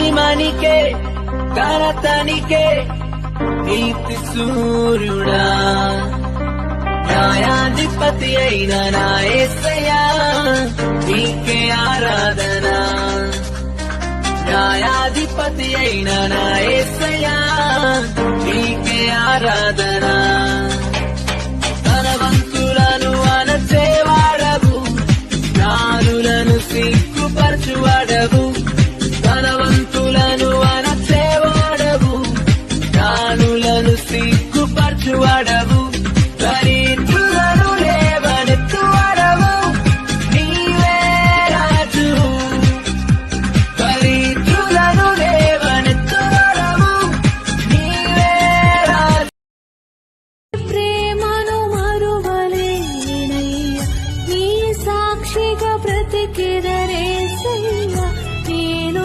మహిమనికే ఘనతనికే నీతి సూర్యుడా న్యాయాధిపతి అయిన నా యేసయ్యా నీకే ఆరాధన న్యాయాధిపతి అయిన నా యేసయ్యా నీకే ఆరాధన